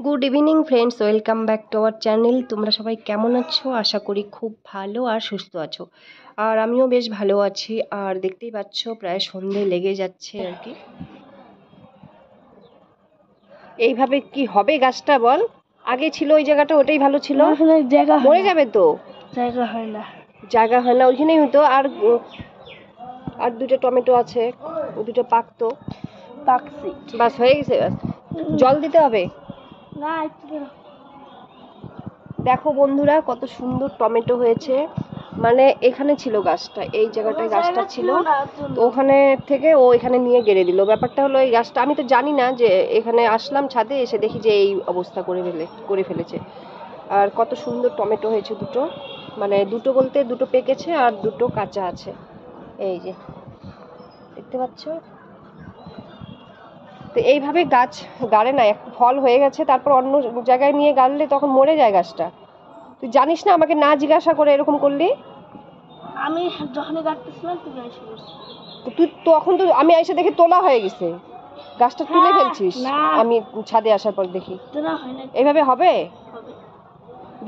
Good evening friends, welcome back to our channel. তোমরা সবাই কেমন আছো? আশা করি খুব ভালো আর সুস্থ আছো। আর আমিও বেশ ভালো আছি। আর দেখতেই পাচ্ছ প্রায় সন্ধে লেগে যাচ্ছে আর কি। এইভাবে কি হবে গাছটা বল? আগে ছিল ওই জায়গাটা, ওটাই ভালো ছিল। জায়গা মরে যাবে তো। জায়গা হয় না, জায়গা হয় না, ওইখানেই হতো। আর দুটো টমেটো আছে, ও দুটো পাকতো। পাকছি বাস হয়ে গেছে। জল দিতে হবে না একটু। দেখো বন্ধুরা, কত সুন্দর টমেটো হয়েছে। মানে এখানে ছিল গাছটা, এই জায়গাটায় গাছটা ছিল, তো ওখানে থেকে ও এখানে নিয়ে গেড়ে দিল। ব্যাপারটা হলো এই গাছটা আমি তো জানি না, যে এখানে আসলাম ছাদে এসে দেখি যে এই অবস্থা করে ফেলেছে। আর কত সুন্দর টমেটো হয়েছে দুটো, মানে দুটো বলতে দুটো পেকেছে আর দুটো কাঁচা আছে। এই যে দেখতে পাচ্ছ। তো এইভাবে গাছ গাড়ে না, এক ফল হয়ে গেছে তারপর অন্য জায়গায় নিয়ে গাড়লে তখন মরে যায় গাছটা। তুই জানিস না, আমাকে না জিজ্ঞাসা করে এরকম করলি। আমি যখনই কাটতেছিলাম তুমি এসে বসছো। তো তুই তখন তো আমি এসে দেখি তোলা হয়ে গেছে, গাছটা তুলে ফেলছিস। না। আমি ছাদে আসার পর দেখি। তোলা হয় না। এইভাবে হবে? হবে।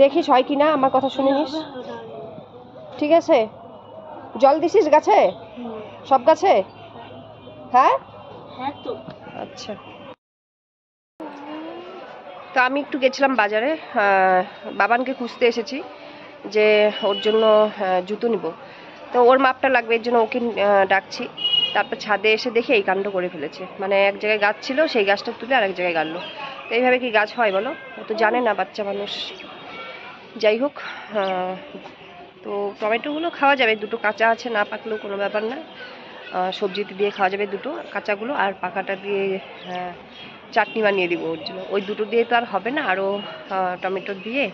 দেখিস হয় কি না, আমার কথা শুনে নিস। হবে। ঠিক আছে। জল দিছিস গাছে? সব গাছে? হ্যাঁ হ্যাঁ তো। আচ্ছা। তো আমি একটু গেছিলাম বাজারে, বাবানকে খুঁজতে এসেছি, যে ওর জন্য জুতো নিব। তো ওর মাপটা লাগবে, এর জন্য ওকে ডাকছি। তারপর ছাদে এসে দেখে এই কাণ্ড করে ফেলেছে। মানে এক জায়গায় গাছ ছিল, সেই গাছটা তুলে আরেক জায়গায় গাড়লো। তো এইভাবে কি গাছ হয় বলো? ও তো জানে না, বাচ্চা মানুষ। যাই হোক, তো টমেটোগুলো খাওয়া যাবে, দুটো কাঁচা আছে, না পাকলেও কোনো ব্যাপার না। সবজিতে দিয়ে খাওয়া যাবে দুটো কাঁচাগুলো, আর পাকাটা দিয়ে চাটনি বানিয়ে দিব ওর জন্য। ওই দুটো দিয়ে তো আর হবে না, আরও টমেটো দিয়ে।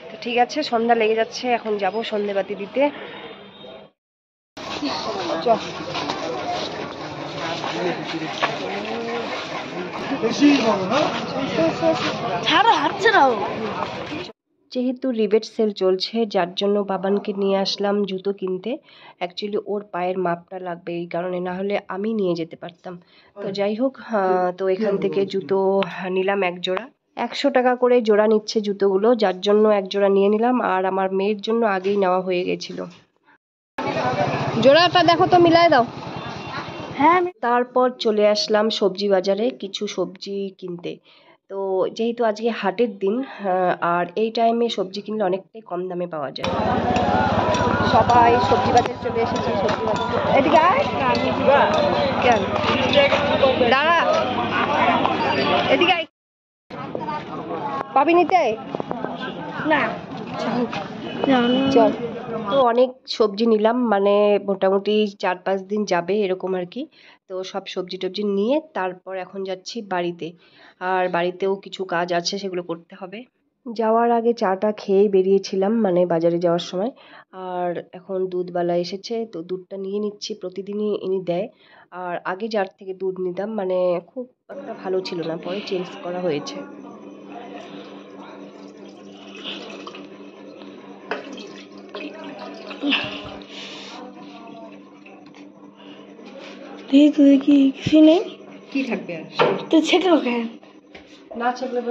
তো ঠিক আছে, সন্ধ্যা লেগে যাচ্ছে, এখন যাব সন্ধেবাতি দিতে। ছাড়ো, হাত ছাড়াও। যেহেতু রিবেট সেল চলছে, যার জন্য বাবানকে নিয়ে আসলাম জুতো কিনতে। অ্যাকচুয়ালি ওর পায়ের মাপটা লাগবে, এই কারণে, না হলে আমি নিয়ে যেতে পারতাম। তো যাই হোক, তো এখান থেকে জুতো নিলাম এক জোড়া। 100 টাকা করে জোড়া নিচ্ছে জুতোগুলো, যার জন্য এক জোড়া নিয়ে নিলাম। আর আমার মেয়ের জন্য আগেই নেওয়া হয়ে গেছিল। জোড়াটা দেখো তো, মিলাই দাও। হ্যাঁ। তারপর চলে আসলাম সবজি বাজারে কিছু সবজি কিনতে। তো যেহেতু আজকে হাটের দিন, আর এই টাইমে সবজি কিনলে অনেকটাই কম দামে পাওয়া যায়। সবাই সবজি বাজারে চলে এসেছে। সবজি বাজারে এদিকে আয়। কেন দাঁড়া, এদিকে আয়। পাবি নিতে না। চল। তো অনেক সবজি নিলাম, মানে মোটামুটি 4-5 দিন যাবে এরকম আর কি। তো সব সবজি টবজি নিয়ে তারপর এখন যাচ্ছি বাড়িতে। আর বাড়িতেও কিছু কাজ আছে, সেগুলো করতে হবে। যাওয়ার আগে চাটা খেয়েই বেরিয়েছিলাম, মানে বাজারে যাওয়ার সময়। আর এখন দুধওয়ালা এসেছে, তো দুধটা নিয়ে নিচ্ছি। প্রতিদিনই ইনি দেয়। আর আগে যার থেকে দুধ নিতাম, মানে খুব একটা ভালো ছিল না, পরে চেঞ্জ করা হয়েছে। তুই কি কিছু নেই? কি থাকবে আর? তো ছেটে ওখানে না ছেঁকলে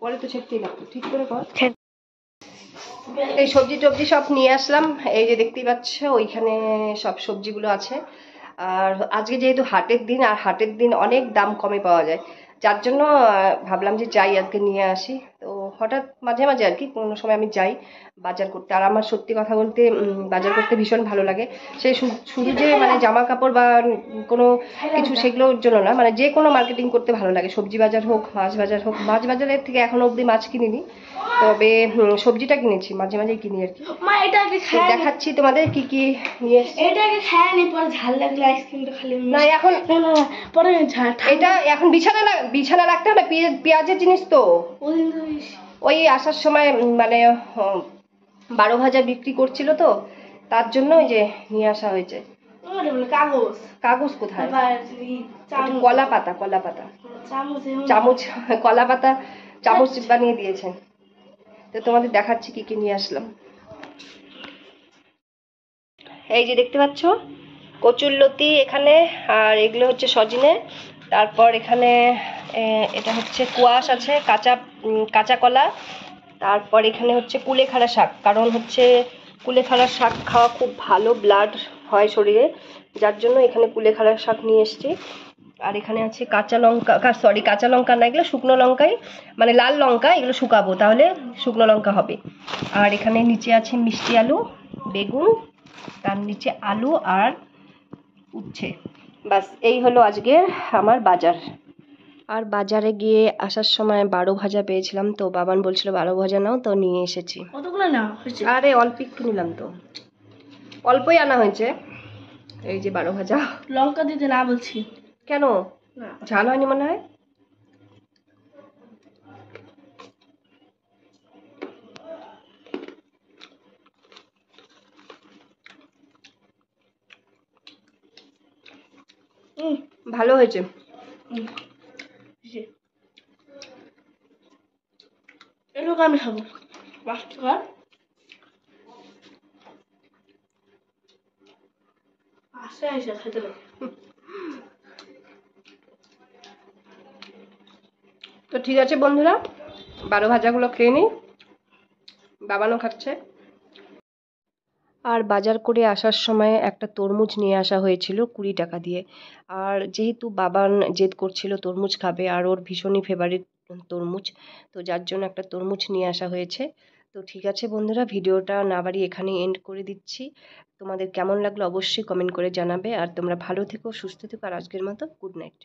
পরে তো ছেঁকতেই লাগতো, ঠিক করে কর। এই সবজি টবজি সব নিয়ে আসলাম, এই যে দেখতেই পাচ্ছ ওইখানে সব সবজিগুলো আছে। আর আজকে যেহেতু হাটের দিন, আর হাটের দিন অনেক দাম কমে পাওয়া যায়, যার জন্য ভাবলাম যে যাই আজকে নিয়ে আসি। তো হঠাৎ মাঝে মাঝে আর কি কোনো সময় আমি যাই বাজার করতে। আর আমার সত্যি কথা বলতে বাজার করতে ভীষণ ভালো লাগে। সে শুধু যে মানে জামা কাপড় বা কোনো কিছু সেগুলোর জন্য না, মানে যে কোনো মার্কেটিং করতে ভালো লাগে। সবজি বাজার হোক, মাছ বাজার হোক। মাছ বাজারের থেকে এখনো অবধি মাছ কিনিনি, তবে সবজিটা কিনেছি, মাঝে মাঝেই কিনি আর কি। মা এটাকে দেখাচ্ছি তোমাদের কি কি নিয়ে এসেছি। এটাকে খায় নি, পরে ঝাল লাগলে আইসক্রিমটা খালি না এখন না পরে ঝাল। এটা এখন বিছানা রাখতে হবে না, পেঁয়াজের জিনিস তো। ওই আসার সময় মানে 12 ভাজা বিক্রি করছিল, তো তার জন্য ওই যে নিয়ে আসা হয়েছে। কাগজ কাগজ কোথায়? কলা পাতা, কলা পাতা, চামচ, কলা পাতা চামচ বানিয়ে দিয়েছেন। তো তোমাদের দেখাচ্ছি কি কি নিয়ে আসলাম। এই যে দেখতে পাচ্ছ কচুরলতি এখানে, আর এগুলো হচ্ছে সজনে। তারপর এখানে এটা হচ্ছে কোয়াশ আছে, কাঁচা কলা, তারপর এখানে হচ্ছে কুলেখাড়া শাক, কারণ হচ্ছে কুলেখাড়া শাক খাওয়া খুব ভালো, ব্লাড হয় শরীরে, যার জন্য এখানে কুলেখাড়া শাক নিয়ে এসেছি। আর এখানে আছে কাঁচা লঙ্কা না, এগুলো শুকনো লঙ্কাই, মানে লাল লঙ্কা, এগুলো শুকাবো, তাহলে শুকনো লঙ্কা হবে। আর এখানে নিচে আছে মিষ্টি আলু, বেগুন, তার নিচে আলু আর উচ্ছে। বাস এই হলো আজকের আমার বাজার। আর বাজারে গিয়ে আসার সময় 12 ভাজা পেয়েছিলাম, তো বাবান বলছিল 12 ভাজা নাও, তো নিয়ে এসেছি। কতগুলো না হয়েছে? আরে অল্প একটু নিলাম, তো অল্পই আনা হয়েছে। এই যে 12 ভাজা। লঙ্কা দিতে না বলছি। কেন? না। ঝাল হয়নি মনে হয়? ভালো হয়েছে। এটুকু আমি খাবো। 5 টাকা। এসে খেতে পারি। তো ঠিক আছে বন্ধুরা, 12 ভাজাগুলো খেয়ে নিই, বাবানও খাচ্ছে। আর বাজার করে আসার সময় একটা তরমুজ নিয়ে আসা হয়েছিল 20 টাকা দিয়ে। আর যেহেতু বাবান জেদ করছিল তরমুজ খাবে, আর ওর ভীষণই ফেভারিট তরমুজ, তো যার জন্য একটা তরমুজ নিয়ে আসা হয়েছে। তো ঠিক আছে বন্ধুরা, ভিডিওটা না বাড়িয়ে এখানেই এন্ড করে দিচ্ছি। তোমাদের কেমন লাগলো অবশ্যই কমেন্ট করে জানাবে। আর তোমরা ভালো থেকো, সুস্থ থেকো, আর আজকের মতো গুড নাইট।